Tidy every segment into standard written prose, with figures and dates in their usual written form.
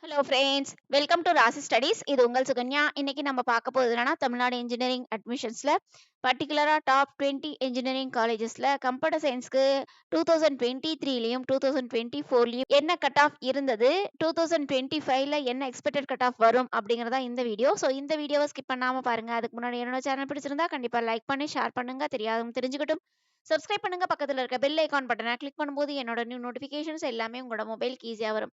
Hello friends, welcome to ராசி studies. இது உங்கள் சுகன்யா. இன்னைக்கு நம்ம பார்க்க போகிறது என்னன்னா, தமிழ்நாடு இன்ஜினியரிங் அட்மிஷன்ஸில் பர்டிகுலராக டாப் 20 இன்ஜினியரிங் காலேஜஸில் கம்ப்யூட்டர் சயின்ஸ்க்கு 2023லையும் 2024லையும் என்ன கட் ஆஃப் இருந்தது, 2025ல என்ன எக்ஸ்பெக்டட் கட் ஆஃப் வரும் அப்படிங்கிறதா இந்த வீடியோ. ஸோ இந்த வீடியோவை ஸ்கிப் பண்ணாமல் பாருங்கள். அதுக்கு முன்னாடி என்னோட சேனல் பிடிச்சிருந்தா கண்டிப்பாக லைக் பண்ணி ஷேர் பண்ணுங்கள். தெரியாதவங்க தெரிஞ்சுக்கிட்டும் சப்ஸ்கிரைப் பண்ணுங்க. பக்கத்தில் இருக்க பெல் ஐகான் பட்டனை கிளிக் பண்ணும்போது என்னோட நியூ நோட்டிஃபிகேஷன்ஸ் எல்லாமே உங்களோட மொபைலுக்கு ஈஸியாக வரும்.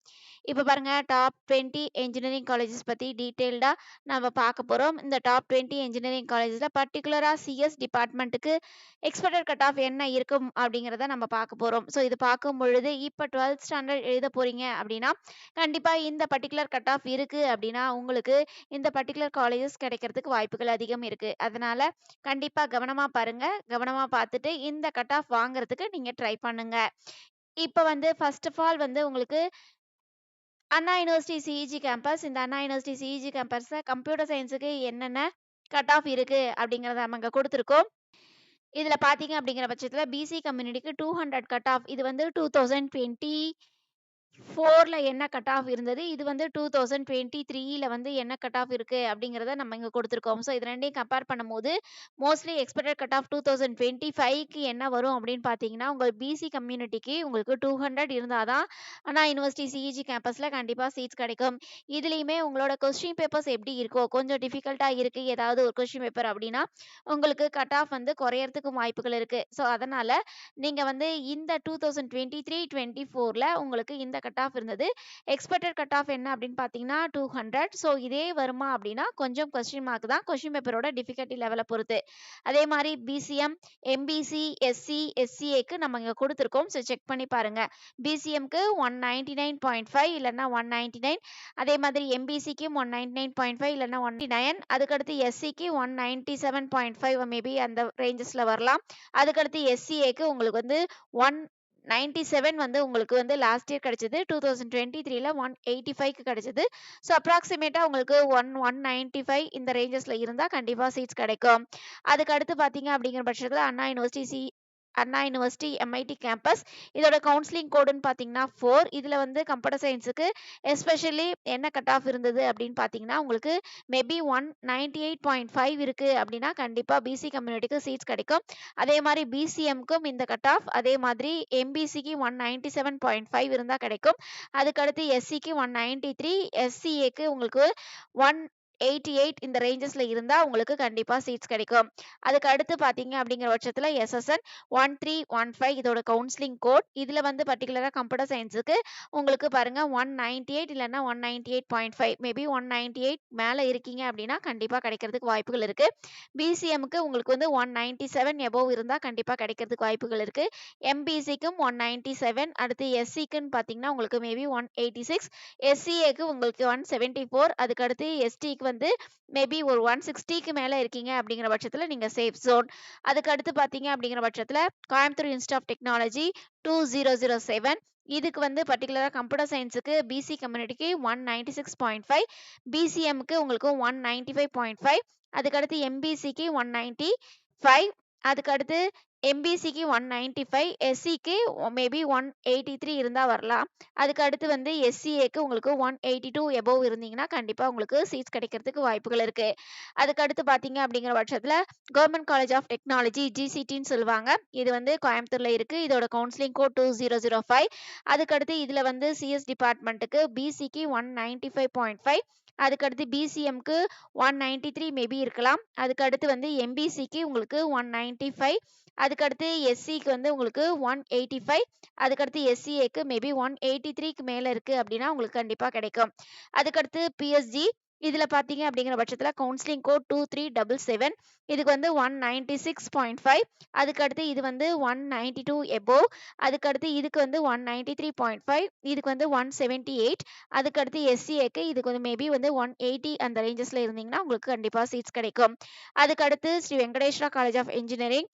இப்போ பாருங்க, டாப் 20 இன்ஜினியரிங் காலேஜஸ் பற்றி டீட்டெயில்டாக நம்ம பார்க்க போகிறோம். இந்த டாப் 20 இன்ஜினியரிங் காலேஜஸில் பர்டிகுலராக சிஎஸ் டிபார்ட்மெண்ட்டுக்கு எக்ஸ்பெக்டட் கட் ஆஃப் என்ன இருக்கும் அப்படிங்கிறத நம்ம பார்க்க போகிறோம். ஸோ இது பார்க்கும் பொழுது இப்போ 12th ஸ்டாண்டர்ட் எழுத போகிறீங்க அப்படின்னா கண்டிப்பாக இந்த பர்டிகுலர் கட் ஆஃப் இருக்குது அப்படின்னா உங்களுக்கு இந்த பர்டிகுலர் காலேஜஸ் கிடைக்கிறதுக்கு வாய்ப்புகள் அதிகம் இருக்குது. அதனால் கண்டிப்பாக கவனமாக பாருங்கள். கவனமாக பார்த்துட்டு இந்த கட் ஆஃப் வாங்குறதுக்கு நீங்கள் ட்ரை பண்ணுங்க. இப்போ வந்து ஃபர்ஸ்ட் ஆஃப் ஆல் வந்து உங்களுக்கு அண்ணா யூனிவர்சிட்டி சிஇஜி கேம்பஸ். இந்த அண்ணா யூனிவர்சிட்டி சிஇஜி கேம்பஸ்ல கம்ப்யூட்டர் சயின்ஸுக்கு என்னென்ன கட் ஆஃப் இருக்கு அப்படிங்கிறத நம்ம இங்க கொடுத்துருக்கோம். இதுல பாத்தீங்க அப்படிங்கிற பட்சத்துல பிசி கம்யூனிட்டிக்கு 200 கட் ஆஃப். இது வந்து 2024ல என்ன கட் ஆஃப் இருந்தது, இது வந்து 2023ல வந்து என்ன கட் ஆஃப் இருக்கு அப்படிங்கிறத நம்ம இங்க கொடுத்துருக்கோம். ஸோ இது ரெண்டையும் கம்பேர் பண்ணும்போது மோஸ்ட்லி எக்ஸ்பெக்டட் கட் ஆஃப் 2025க்கு என்ன வரும் அப்படின்னு பார்த்தீங்கன்னா, உங்கள் பிசி கம்யூனிட்டிக்கு உங்களுக்கு 200 இருந்தால் தான் அண்ணா யூனிவர்சிட்டி சிஇஜி கேம்பஸில் கண்டிப்பாக சீட்ஸ் கிடைக்கும். இதுலேயுமே உங்களோட கொஸ்டின் பேப்பர்ஸ் எப்படி இருக்கோ, கொஞ்சம் டிஃபிகல்ட்டாக இருக்குது ஏதாவது ஒரு கொஸ்டின் பேப்பர் அப்படின்னா உங்களுக்கு கட் ஆஃப் வந்து குறையறதுக்கு வாய்ப்புகள் இருக்குது. ஸோ அதனால் நீங்கள் வந்து இந்த 2023-24ல உங்களுக்கு இந்த கட் ஆஃப் இருந்தது. எக்ஸ்பெக்டட் கட் ஆஃப் என்ன அப்படின்னு பார்த்தீங்கன்னா 200. ஸோ இதே வருமா அப்படின்னா கொஞ்சம் கொஸ்டின் மார்க் தான், கொஸ்டின் பேப்பரோட டிஃபிகல்ட்டி லெவலை பொறுத்து. அதே மாதிரி பிசிஎம், எம்பிசி, எஸ்சி, எஸ்சிஏக்கு நம்ம இங்கே கொடுத்துருக்கோம். ஸோ செக் பண்ணி பாருங்க. பிசிஎம்க்கு 199.5 இல்லைன்னா 199. அதே மாதிரி எம்பிசிக்கு 199.5 இல்லைன்னா 199. அதுக்கடுத்து எஸ்சிக்கு 197.5 மேபி அந்த ரேஞ்சஸில் வரலாம். அதுக்கடுத்து எஸ்சிஏக்கு உங்களுக்கு வந்து 197 வந்து உங்களுக்கு வந்து லாஸ்ட் இயர் கிடைச்சது. 2023ல 185க்கு கிடைச்சது. ஸோ அப்ராக்சிமேட்டா உங்களுக்கு 195 இந்த ரேஞ்சஸ்ல இருந்தா கண்டிப்பா சீட்ஸ் கிடைக்கும். அதுக்கு அடுத்து பாத்தீங்க அப்படிங்கிற பட்சத்துல அண்ணா யூனிவர்சிட்டி எம்ஐடி கேம்பஸ். இதோட கவுன்சிலிங் கோடுன்னு பார்த்தீங்கன்னா 4. இதில் வந்து கம்ப்யூட்டர் சயின்ஸுக்கு எஸ்பெஷலி என்ன கட் ஆஃப் இருந்தது அப்படின்னு பார்த்தீங்கன்னா உங்களுக்கு மேபி 198.5 இருக்குது அப்படின்னா கண்டிப்பாக பிசி கம்யூனிட்டிக்கு சீட்ஸ் கிடைக்கும். அதே மாதிரி பிசிஎம்க்கும் இந்த கட் ஆஃப், அதே மாதிரி எம்பிசிக்கு 197.5 இருந்தால் கிடைக்கும். அதுக்கடுத்து எஸ்சிக்கு 193, எஸ்சிஏக்கு உங்களுக்கு 188 இந்த ரேஞ்சஸ்ல இருந்தா உங்களுக்கு கண்டிப்பா சீட்ஸ் கிடைக்கும். அதுக்கு அடுத்து பாத்தீங்க அப்படிங்கிற பட்சத்துல எஸ்எஸ்என் 1315 இதோட கவுன்சிலிங் கோட். இதுல வந்து பர்டிகுலரா கம்ப்யூட்டர் சயின்ஸுக்கு உங்களுக்கு பாருங்க 198 இல்லைன்னா 198.5 மேபி 198 மேல இருக்கீங்க அப்படின்னா கண்டிப்பா கிடைக்கிறதுக்கு வாய்ப்புகள் இருக்கு. பிசிஎம்க்கு உங்களுக்கு வந்து 197 எபோவ் இருந்தா கண்டிப்பா கிடைக்கிறதுக்கு வாய்ப்புகள் இருக்கு. எம்பிசிக்கும் 197. அடுத்து எஸ்சிக்குன்னு பாத்தீங்கன்னா உங்களுக்கு மேபி 186. எஸ்சிஏக்கு உங்களுக்கு 174. அதுக்கு அடுத்து எஸ்டிக்கு வந்து மேபி ஒரு 160க்கு மேல இருக்கீங்க அப்படிங்கிற பட்சத்துல நீங்க சேஃப் ஜோன். அதுக்கு அடுத்து பாத்தீங்க அப்படிங்கிற பட்சத்துல கோயம்புத்தூர் இன்ஸ்டியூட் ஆஃப் டெக்னாலஜி 2007. இதுக்கு வந்து பர்டிகுலரா கம்ப்யூட்டர் சயின்ஸுக்கு பிசி கம்யூனிட்டிக்கு 196.5, பிசிஎம்க்கு உங்களுக்கு 195.5, அதுக்கடுத்து எம்பிசிக்கு 195, அதுக்கடுத்து எம்பிசிக்கு 195, எஸ்சிக்கு மேபி 183 இருந்தால் வரலாம். அதுக்கு அடுத்து வந்து எஸ்சிஏக்கு உங்களுக்கு 182 எபோவ் இருந்தீங்கன்னா கண்டிப்பாக உங்களுக்கு சீட்ஸ் கிடைக்கிறதுக்கு வாய்ப்புகள் இருக்கு. அதுக்கு அடுத்து பார்த்தீங்க அப்படிங்கிற பட்சத்தில் கவர்மெண்ட் காலேஜ் ஆஃப் டெக்னாலஜி ஜிசிடின்னு சொல்லுவாங்க. இது வந்து கோயம்புத்தூர்ல இருக்கு. இதோட கவுன்சிலிங் கோட் 2005. அதுக்கடுத்து இதுல வந்து சிஎஸ் டிபார்ட்மெண்ட்டுக்கு பிசிக்கு 195.5, அதுக்கடுத்து பிசிஎம்க்கு 193 மேபி இருக்கலாம். அதுக்கடுத்து வந்து எம்பிசிக்கு உங்களுக்கு 195, அதுக்கடுத்து எஸ்சிக்கு வந்து உங்களுக்கு 185, அதுக்கடுத்து எஸ்சிஏக்கு மேபி 183க்கு மேல இருக்கு அப்படின்னா உங்களுக்கு கண்டிப்பா கிடைக்கும். அதுக்கடுத்து பிஎஸ்ஜி. இதுல பாத்தீங்க அப்படிங்கிற பட்சத்துல கவுன்சிலிங் கோட் 2377. இதுக்கு வந்து 196.5, அதுக்கடுத்து இது வந்து 192 எபோவ், அதுக்கடுத்து இதுக்கு வந்து 193.5, இதுக்கு வந்து 178, அதுக்கடுத்து எஸ்சிஏக்கு இதுக்கு வந்து மேபி வந்து 180 அந்த ரேஞ்சஸ்ல இருந்தீங்கன்னா உங்களுக்கு கண்டிப்பா சீட்ஸ் கிடைக்கும். அதுக்கடுத்து Sri Venkateswara college of engineering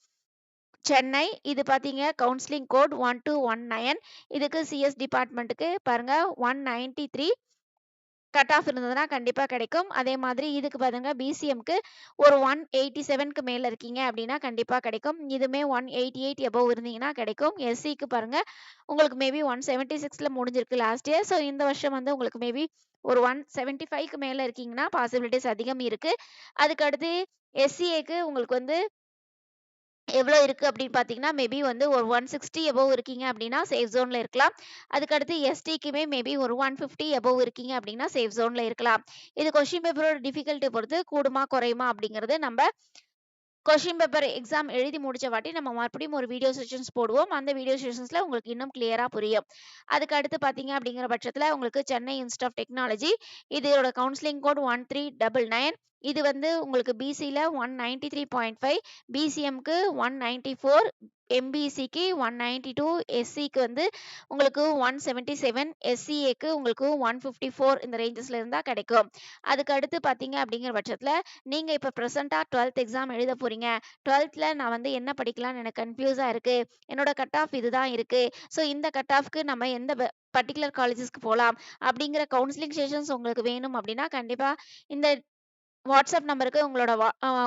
Chennai. இது பார்த்தீங்க கவுன்சிலிங் கோட் 1219. இதுக்கு சிஎஸ் டிபார்ட்மெண்ட்டுக்கு பாருங்க 193, கட் ஆஃப் இருந்ததுன்னா கண்டிப்பா கிடைக்கும். அதே மாதிரி இதுக்கு பாருங்க பிசிஎம்க்கு ஒரு 187க்கு மேல இருக்கீங்க அப்படின்னா கண்டிப்பா கிடைக்கும். இதுமே 188 எபோவ் இருந்தீங்கன்னா கிடைக்கும். எஸ்சிக்கு பாருங்க உங்களுக்கு மேபி 176ல முடிஞ்சிருக்கு லாஸ்ட் இயர். ஸோ இந்த வருஷம் வந்து உங்களுக்கு மேபி ஒரு 175க்கு மேல இருக்கீங்கன்னா பாசிபிலிட்டிஸ் அதிகம் இருக்கு. அதுக்கு அடுத்து எஸ்சிஏக்கு உங்களுக்கு வந்து எவ்வளோ இருக்கு அப்படின்னு பார்த்தீங்கன்னா, மேபி வந்து ஒரு 160 எபோவ் இருக்கீங்க அப்படின்னா, சேஃப் ஜோன்ல இருக்கலாம். அதுக்கடுத்து எஸ்டிக்குமே மேபி ஒரு 150 எபோவ் இருக்கீங்க அப்படின்னா, சேஃப் ஜோன்ல இருக்கலாம். இது கொஸ்டின் பேப்பரோட டிஃபிகல்ட்டி பொறுத்து கூடுமா, குறையுமா அப்படிங்கிறது நம்ப கொஸ்டின் பேப்பர் எக்ஸாம் எழுதி முடிச்ச வாட்டி நம்ம மறுபடியும் ஒரு வீடியோ செஷன்ஸ் போடுவோம். அந்த வீடியோ செஷன்ஸ்ல உங்களுக்கு இன்னும் கிளியரா புரியும். அதுக்கு அடுத்து பார்த்தீங்க அப்படிங்கிற பட்சத்தில உங்களுக்கு சென்னை இன்ஸ்டிடியூட் ஆஃப் டெக்னாலஜி இதோட கவுன்சிலிங் கோட் 1399. இது வந்து உங்களுக்கு பிசில 193.5, பிசிஎம்க்கு 194, எம்பிசிக்கு 192, எஸ்சிக்கு வந்து உங்களுக்கு 177, எஸ்சிஏக்கு உங்களுக்கு 154 இந்த ரேஞ்சஸ்ல இருந்தா கிடைக்கும். அதுக்கு அடுத்து பார்த்தீங்க அப்படிங்கிற பட்சத்தில நீங்க இப்ப பிரசன்ட்டா 12th எக்ஸாம் எழுத போறீங்க. 12த்ல நான் வந்து என்ன படிக்கலாம்னு எனக்கு கன்ஃப்யூஸா இருக்கு. என்னோட கட் ஆஃப் இதுதான் இருக்கு. ஸோ இந்த கட் ஆஃப்க்கு நம்ம எந்த பர்ட்டிகுலர் காலேஜஸ்க்கு போலாம் அப்படிங்கிற கவுன்சிலிங் செஷன்ஸ் உங்களுக்கு வேணும் அப்படின்னா, கண்டிப்பா இந்த வாட்ஸ்அப் நம்பருக்கு உங்களோட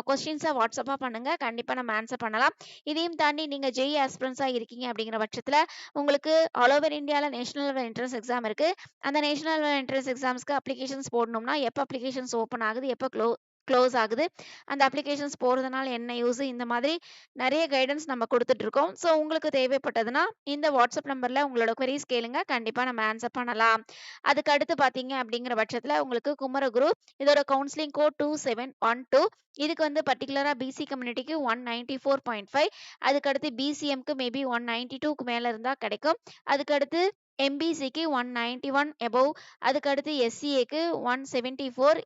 கொஸ்டின்ஸ வாட்ஸ்அப்பா பண்ணுங்க. கண்டிப்பா நம்ம ஆன்சர் பண்ணலாம். இதையும் தாண்டி நீங்க ஜேஇ ஆஸ்பிரண்ட்ஸா இருக்கீங்க அப்படிங்கிற பட்சத்தில, உங்களுக்கு ஆல் ஓவர் இந்தியால நேஷனல் லெவல் என்ட்ரன்ஸ் எக்ஸாம் இருக்கு. அந்த நேஷனல் லெவல் என்ட்ரன்ஸ் எக்ஸாம்ஸ்க்கு அப்ளிகேஷன்ஸ் போடணும்னா, எப்ப அப்ளிகேஷன்ஸ் ஓப்பன் ஆகுது, எப்ப க்ளோஸ் ஆகுது, அந்த அப்ளிகேஷன்ஸ் போடுறதுனால என்ன யூஸ், இந்த மாதிரி நெறைய கைடன்ஸ் நம்ம குடுத்துட்டு இருக்கோம். ஸோ உங்களுக்கு தேவைப்பட்டதுன்னா, இந்த வாட்ஸ்அப் நம்பர்ல உங்களோட குவரீஸ் கேளுங்க. கண்டிப்பா நம்ம ஆன்சர் பண்ணலாம். அதுக்கு அடுத்து பார்த்தீங்க அப்படிங்கிற பட்சத்தில, உங்களுக்கு குமரகுரு இதோட கவுன்சிலிங் கோட் 2712. இதுக்கு வந்து பர்ட்டிகுலரா பிசி கம்யூனிட்டிக்கு 194.5. அதுக்கடுத்து பிசிஎம்க்கு மேபி 192க்கு மேல இருந்தா கிடைக்கும். அதுக்கடுத்து எம்பிசிக்கு 191 எபோவ். அதுக்கடுத்து எஸ்சிஏக்கு 174,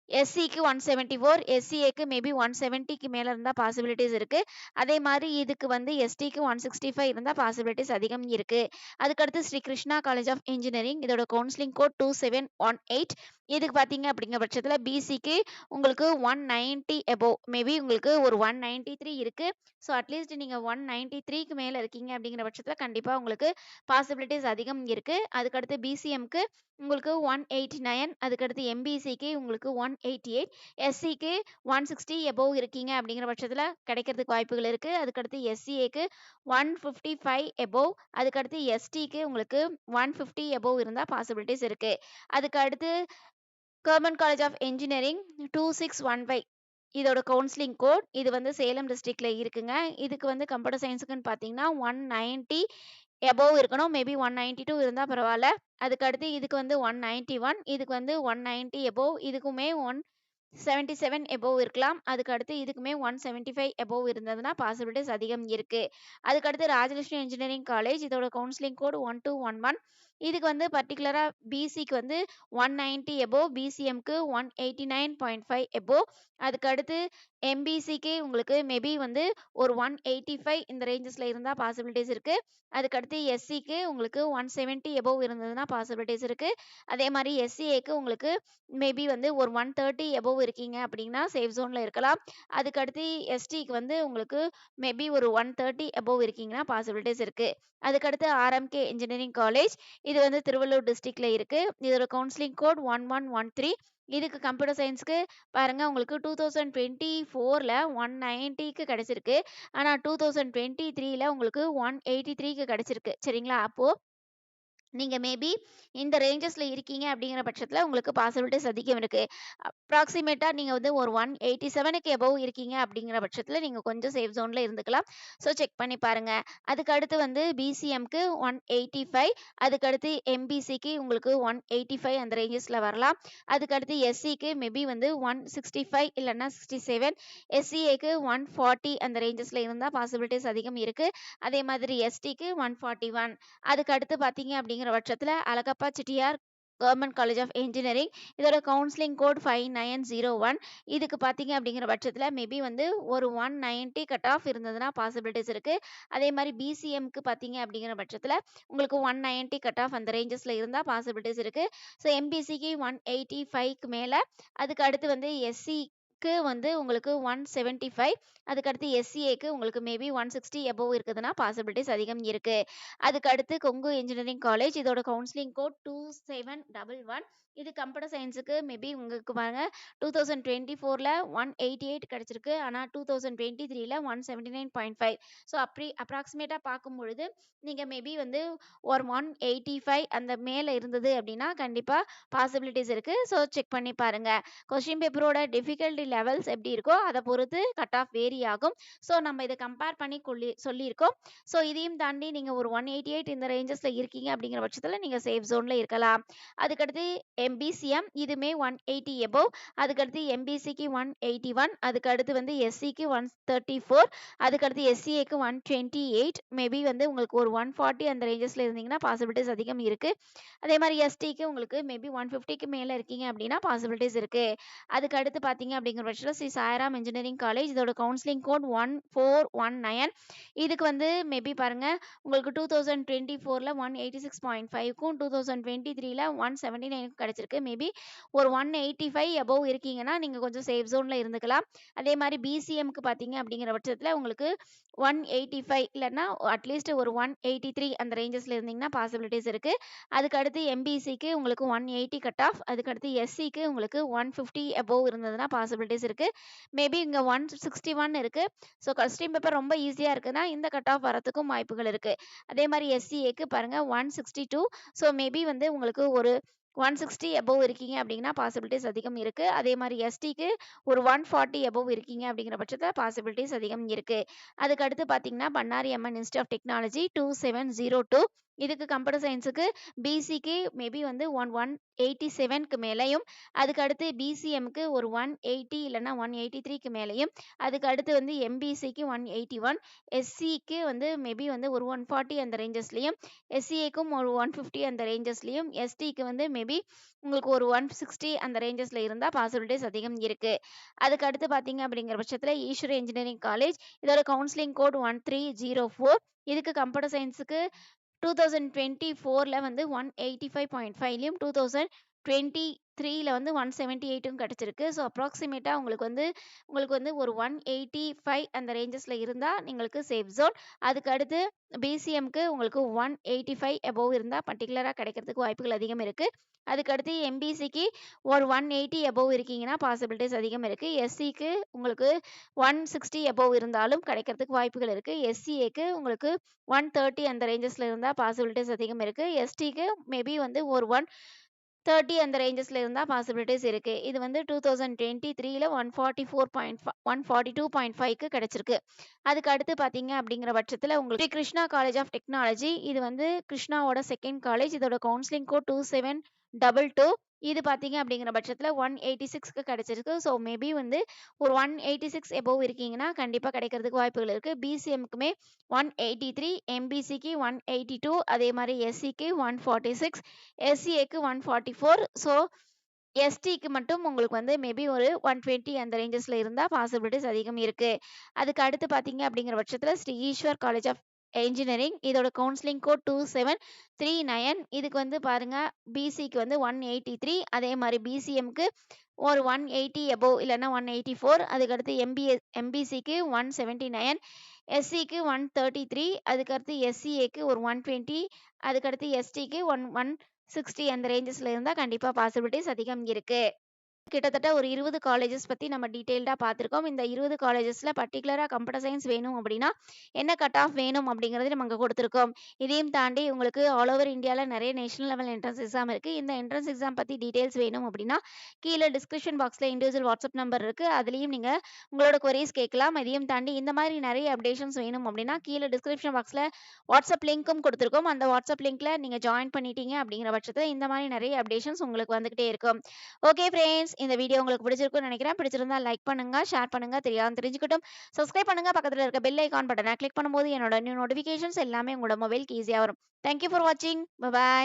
எஸ்சிக்கு 174, எஸ்சிஏக்கு மேபி 170க்கு மேல இருந்தா பாசிபிலிட்டிஸ் இருக்கு. அதே மாரி இதுக்கு வந்து எஸ்டிக்கு 165 இருந்தா பாசிபிலிட்டிஸ் அதிகம் இருக்கு. அதுக்கடுத்து Sri Krishna college of engineering இதோட கவுன்சிலிங் கோட் 2718. இதுக்கு பார்த்தீங்க அப்படிங்கிற பட்சத்தில பிசிக்கு உங்களுக்கு 190 எபோவ் மேபி உங்களுக்கு ஒரு 193 இருக்கு. ஸோ அட்லீஸ்ட் நீங்க 193க்கு மேல இருக்கீங்க அப்படிங்கிற பட்சத்தில கண்டிப்பா உங்களுக்கு பாசிபிலிட்டிஸ் அதிகம் இருக்கு. அதுக்கடுத்து பிசிஎம்க்கு உங்களுக்கு 189, அதுக்கடுத்து எம்பிசிக்கு உங்களுக்கு 188, எஸ்சிக்கு 160 எபோவ் இருக்கீங்க அப்படிங்கிற பட்சத்தில கிடைக்கிறதுக்கு வாய்ப்புகள் இருக்கு. அதுக்கடுத்து எஸ்சிஏக்கு 155 எபோவ், அதுக்கடுத்து எஸ்டிக்கு உங்களுக்கு 150 எபோவ் இருந்தா பாசிபிலிட்டிஸ் இருக்கு. அதுக்கு அடுத்து கவர்மெண்ட் காலேஜ் ஆஃப் இன்ஜினியரிங் 2615 இதோட கவுன்சிலிங் கோட். இது வந்து சேலம் டிஸ்ட்ரிக்ட்ல இருக்குங்க. இதுக்கு வந்து கம்ப்யூட்டர் சயின்ஸுக்குன்னு பார்த்தீங்கன்னா 190 எபோவ் இருக்கணும். மேபி 192 இருந்தா பரவால்ல. அதுக்கு அடுத்து இதுக்கு வந்து 191, இதுக்கு வந்து 190 எபோவ், இதுக்குமே 177 எபோவ் இருக்கலாம். அதுக்கு அடுத்து இதுக்குமே 175 எபோவ் இருந்ததுன்னா பாசிபிலிட்டிஸ் அதிகம் இருக்கு. அதுக்கு அடுத்து ராஜலட்சுமி இன்ஜினியரிங் காலேஜ் இதோட கவுன்சிலிங் கோட் 1211. இதுக்கு வந்து பர்ட்டிகுலரா பிசிக்கு வந்து 190 எபோவ், பிசிஎம்க்கு 189.5 எபோவ். அதுக்கு அடுத்து எம்பிசிக்கு உங்களுக்கு மேபி வந்து ஒரு 185 இந்த ரேஞ்சஸ்ல இருந்தா பாசிபிலிட்டிஸ் இருக்கு. அதுக்கடுத்து எஸ்சிக்கு உங்களுக்கு 170 எபோவ் இருந்ததுன்னா பாசிபிலிட்டிஸ் இருக்கு. அதே மாரி எஸ்சிஏக்கு உங்களுக்கு மேபி வந்து ஒரு 130 எபோவ் இருக்கீங்க அப்படின்னா சேஃப் ஜோன்ல இருக்கலாம். அதுக்கடுத்து எஸ்டிக்கு வந்து உங்களுக்கு மேபி ஒரு 130 எபோவ் இருக்கீங்கன்னா பாசிபிலிட்டிஸ் இருக்கு. அதுக்கடுத்து ஆர்எம்கே இன்ஜினியரிங் காலேஜ் இது வந்து திருவள்ளூர் டிஸ்ட்ரிக்ட்ல இருக்கு. இதோட கவுன்சிலிங் கோட் 1113. இதுக்கு கம்ப்யூட்டர் சயின்ஸ்க்கு பாருங்க உங்களுக்கு 2024ல 190க்கு கிடைச்சிருக்கு. ஆனா 2023ல உங்களுக்கு 183க்கு கிடைச்சிருக்கு. சரிங்களா? அப்போ நீங்க மேபி இந்த ரேஞ்சஸ்ல இருக்கீங்க அப்படிங்கிற பட்சத்துல உங்களுக்கு பாசிபிலிட்டிஸ் அதிகம் இருக்கு. அப்ராக்ஸிமேட்டா நீங்க வந்து ஒரு 187க்கு எபோவ் இருக்கீங்க அப்படிங்கிற பட்சத்துல நீங்க கொஞ்சம் சேஃப் ஜோன்ல இருந்துக்கலாம். ஸோ செக் பண்ணி பாருங்க. அதுக்கு அடுத்து வந்து பிசிஎம்க்கு 185, அதுக்கடுத்து எம்பிசிக்கு உங்களுக்கு 185 அந்த ரேஞ்சஸ்ல வரலாம். அதுக்கடுத்து எஸ்சிக்கு மேபி வந்து 165 இல்லன்னா 67, எஸ்சிஏக்கு 140 அந்த ரேஞ்சஸ்ல இருந்தா பாசிபிலிட்டிஸ் அதிகம் இருக்கு. அதே மாதிரி எஸ்டிக்கு 141. அதுக்கு அடுத்து பார்த்தீங்க அப்படிங்கிற பட்சத்தில Alagappa Chettiar government college of engineering இதோட கவுன்சிலிங் கோட் 5901. இதுக்கு பார்த்தீங்க அப்படிங்கிற பட்சத்தில மேபி வந்து ஒரு 190 கட் ஆஃப் இருந்ததுன்னா பாசிபிலிட்டிஸ் இருக்கு. அதே மாரி பிசிஎம்க்கு பார்த்தீங்க அப்படிங்கிற பட்சத்தில உங்களுக்கு 190 கட் ஆஃப் அந்த ரேஞ்சஸ்ல இருந்தா பாசிபிலிட்டிஸ் இருக்கு. ஸோ எம்பிசிக்கு 185க்கு மேல, அதுக்கு அடுத்து வந்து எஸ்சி க்கு வந்து உங்களுக்கு 175. அதுக்கடுத்து எஸ்சிஏக்கு உங்களுக்கு மேபி 160 எபோவ் இருக்குதுன்னா பாசிபிலிட்டிஸ் அதிகம் இருக்கு. அதுக்கடுத்து கொங்கு இன்ஜினியரிங் காலேஜ் இதோட கவுன்சிலிங் கோட் 2711. இது கம்ப்யூட்டர் சயின்ஸுக்கு மேபி உங்களுக்கு பாருங்க 2024ல 188 கிடைச்சிருக்கு. ஆனா 2023ல 179.5. ஸோ அப்ராக்சிமேட்டா பார்க்கும் பொழுது நீங்க மேபி வந்து ஒரு 185 அந்த மேல இருந்தது அப்படின்னா கண்டிப்பா பாசிபிலிட்டிஸ் இருக்கு. ஸோ செக் பண்ணி பாருங்க. கொஸ்டின் பேப்பரோட டிஃபிகல்ட்டி லெவல்ஸ் எப்படி இருக்கோ அதை பொறுத்து கட் ஆஃப் வேரி ஆகும். ஸோ நம்ம இதை கம்பேர் பண்ணி சொல்லியிருக்கோம். ஸோ இதையும் தாண்டி நீங்க ஒரு 188 இந்த ரேஞ்சஸ்ல இருக்கீங்க அப்படிங்கிற பட்சத்துல நீங்க சேஃப் ஜோன்ல இருக்கலாம். அதுக்கடுத்து எம்பிசிஎம் இதுமே 180 எபோவ். அதுக்கடுத்து எம்பிசிக்கு 181. அதுக்கடுத்து வந்து எஸ்சிக்கு 134. அதுக்கடுத்து எஸ்சிஏக்கு 128. மேபி வந்து உங்களுக்கு ஒரு 140 அந்த ரேஞ்சஸ்ல இருந்தீங்கன்னா பாசிபிலிட்டிஸ் அதிகம் இருக்கு. அதே மாதிரி எஸ்டிக்கு உங்களுக்கு மேபி 150க்கு மேல இருக்கீங்க அப்படின்னா பாசிபிலிட்டிஸ் இருக்கு. அதுக்கு அடுத்து பாத்தீங்க அப்படிங்கிற பட்சத்தில் ஸ்ரீ சாய்ராம் இன்ஜினியரிங் காலேஜ் இதோட கவுன்சிலிங் கோட் 1419. இதுக்கு வந்து மேபி பாருங்க உங்களுக்கு 2024ல 186.5க்கும் 2023ல 179க்கும் கிடைச்சிருக்கு. மேபி ஒரு 185 அபோவ் இருக்கீங்கன்னா நீங்க கொஞ்சம் சேஃப் ஜோன்ல இருந்துக்கலாம். அதே மாதிரி பிசிஎம்க்கு பாத்தீங்க அப்படிங்கிற பட்சத்துல உங்களுக்கு 185 இல்லைன்னா அட்லீஸ்ட் ஒரு 183 அந்த ரேஞ்சஸ்ல இருந்தீங்கன்னா பாசிபிலிட்டிஸ் இருக்கு. அதுக்கு அடுத்து எம்பிசிக்கு உங்களுக்கு 180 கட் ஆஃப். அதுக்கு அடுத்து எஸ்சிக்கு உங்களுக்கு 150 அபோவ் இருந்ததுன்னா பாசிபிலிட்டிஸ் இருக்கு. மேபி இங்க 161 இருக்கு. ஸோ கொஸ்டின் பேப்பர் ரொம்ப ஈஸியா இருக்குன்னா இந்த கட் ஆஃப் வரதுக்கும் வாய்ப்புகள் இருக்கு. அதே மாதிரி எஸ்சிஏக்கு பாருங்க 162. ஸோ மேபி வந்து உங்களுக்கு ஒரு 160 அபோவ் இருக்கீங்க அப்படின்னா பாசிபிலிட்டிஸ் அதிகம் இருக்கு. அதே மாதிரி எஸ்டிக்கு ஒரு 140 அபோவ் இருக்கீங்க அப்படிங்கிற பட்சத்தில் பாசிபிலிட்டிஸ் அதிகம் இருக்கு. அதுக்கு அடுத்து பார்த்தீங்கன்னா Bannari Amman institute of technology 2702. இதுக்கு கம்ப்யூட்டர் சயின்ஸுக்கு பிசிக்கு மேபி வந்து 187க்கு மேலேயும், அதுக்கு அடுத்து பிசிஎம்க்கு ஒரு 180 இல்லைன்னா 183க்கு மேலேயும், அதுக்கு அடுத்து வந்து எம்பிசிக்கு 181, எஸ்சிக்கு வந்து மேபி வந்து ஒரு 140 அந்த ரேஞ்சஸ்லையும், எஸ்சிஏக்கும் ஒரு 150 அந்த ரேஞ்சஸ்லையும், எஸ்டிக்கு வந்து மேபி உங்களுக்கு ஒரு 160 அந்த ரேஞ்சஸ்ல இருந்தால் பாசிபிலிட்டிஸ் அதிகம் இருக்கு. அதுக்கு அடுத்து பார்த்தீங்க அப்படிங்கிற பட்சத்தில் ஈஸ்வரி இன்ஜினியரிங் காலேஜ் இதோட கவுன்சிலிங் கோட் 1304. இதுக்கு கம்ப்யூட்டர் சயின்ஸுக்கு 2024ல வந்து 185.5லையும் 2023ல வந்து 178ம் கிடைச்சிருக்கு. ஸோ அப்ராக்சிமேட்டா உங்களுக்கு வந்து ஒரு 185 அந்த ரேஞ்சஸ்ல இருந்தா உங்களுக்கு சேஃப் ஜோன். அதுக்கு அடுத்து பிசிஎம்க்கு உங்களுக்கு 185 அபோவ் இருந்தா பர்டிகுலரா கிடைக்கிறதுக்கு வாய்ப்புகள் அதிகம் இருக்கு. அதுக்கு அடுத்து எம்பிசிக்கு ஒரு 180 அபோவ் இருக்கீங்கன்னா பாசிபிலிட்டிஸ் அதிகம் இருக்கு. எஸ்சிக்கு உங்களுக்கு 160 அபோவ் இருந்தாலும் கிடைக்கிறதுக்கு வாய்ப்புகள் இருக்கு. எஸ்சிஏக்கு உங்களுக்கு 130 அந்த ரேஞ்சஸ்ல இருந்தா பாசிபிலிட்டிஸ் அதிகம் இருக்கு. எஸ்டிக்கு மேபி வந்து ஒரு 130 அந்த ரேஞ்சஸ்ல இருந்தா பாசிபிலிட்டிஸ் இருக்கு. இது வந்து 2023ல 142.5க்கு கிடைச்சிருக்கு. அதுக்கு அடுத்து பாத்தீங்க அப்படிங்கிற பட்சத்துல உங்களுக்கு Sri Krishna college of technology இது வந்து கிருஷ்ணாவோட செகண்ட் காலேஜ் இதோட கவுன்சிலிங் கோட் 2722. இது பாத்தீங்க அப்படிங்கிற பட்சத்துல 186க்கு கிடைச்சிருக்கு. ஸோ மேபி வந்து ஒரு 186 எபோவ் இருக்கீங்கன்னா கண்டிப்பா கிடைக்கிறதுக்கு வாய்ப்புகள் இருக்கு. பிசிஎம்க்குமே 183, எம்பிசிக்கு 182, அதே மாதிரி எஸ்சிக்கு 146, எஸ்சிஏக்கு 144. ஸோ எஸ்டிக்கு மட்டும் உங்களுக்கு வந்து மேபி ஒரு 120 அந்த ரேஞ்சஸ்ல இருந்தா பாசிபிலிட்டிஸ் அதிகம் இருக்கு. அதுக்கு அடுத்து பாத்தீங்க அப்படிங்கிற பட்சத்துல Sri Eswar college of engineering இதோட கவுன்சிலிங் கோட் 2739. இதுக்கு வந்து பாருங்க பிசிக்கு வந்து 183, அதே மாதிரி பிசிஎம்க்கு ஒரு 180 அபோவ் இல்லைன்னா 184. அதுக்கடுத்து எம்பிசிக்கு 179, எஸ்சிக்கு 133, அதுக்கடுத்து எஸ்சிஏக்கு ஒரு 120, அதுக்கடுத்து எஸ்டிக்கு 160 அந்த ரேஞ்சஸ்ல இருந்தா கண்டிப்பா பாசிபிலிட்டிஸ் அதிகம் இருக்கு. கிட்டத்தட்ட ஒரு 20 காலேஜஸ் பத்தி நம்ம டீடைல்டா பார்த்திருக்கோம். இந்த 20 காலேஜஸ்ல பர்டிகுலரா கம்ப்யூட்டர் சயின்ஸ் வேணும் அப்படின்னா என்ன கட் ஆஃப் வேணும் அப்படிங்கறது நம்ம அங்க கொடுத்திருக்கோம். இதையும் தாண்டி உங்களுக்கு ஆல் ஓவர் இந்தியால நிறைய நேஷனல் லெவல் என்ட்ரன்ஸ் எக்ஸாம் இருக்கு. இந்த என்ட்ரன்ஸ் எக்ஸாம் பத்தி டீடைல்ஸ் வேணும் அப்படின்னா கீழே டிஸ்கிரிப்ஷன் பாக்ஸ்ல இண்டிவிஜுவல் வாட்ஸ்அப் நம்பர் இருக்கு. அதுலயும் நீங்க உங்களோட queries கேட்கலாம். இதையும் தாண்டி இந்த மாதிரி நிறைய அப்டேஷன்ஸ் வேணும் அப்படின்னா கீழே டிஸ்கிரிப்ஷன் பாக்ஸ்ல வாட்ஸ்அப் லிங்க்கும் கொடுத்திருக்கோம். அந்த வாட்ஸ்அப் லிங்க்ல நீங்க ஜாயின் பண்ணிட்டீங்க அப்படிங்கிற பட்சத்துல இந்த மாதிரி நிறைய அப்டேஷன்ஸ் உங்களுக்கு வந்துகிட்டே இருக்கும். ஓகே ஃப்ரெண்ட்ஸ், இந்த வீடியோ உங்களுக்கு பிடிச்சிருக்கும்னு நினைக்கிறேன். பிடிச்சிருந்தா லைக் பண்ணுங்க, ஷேர் பண்ணுங்க, தெரிஞ்சுக்கட்டும். சப்ஸ்கிரைப் பண்ணுங்க. பக்கத்துல இருக்க பெல் ஐகான் பட்டனை கிளிக் பண்ணும்போது என்னோட நியூ நோட்டிஃபிகேஷன்ஸ் எல்லாமே உங்களோட மொபைலுக்கு ஈஸியா வரும். தேங்க்யூ ஃபார் வாட்சிங். பை.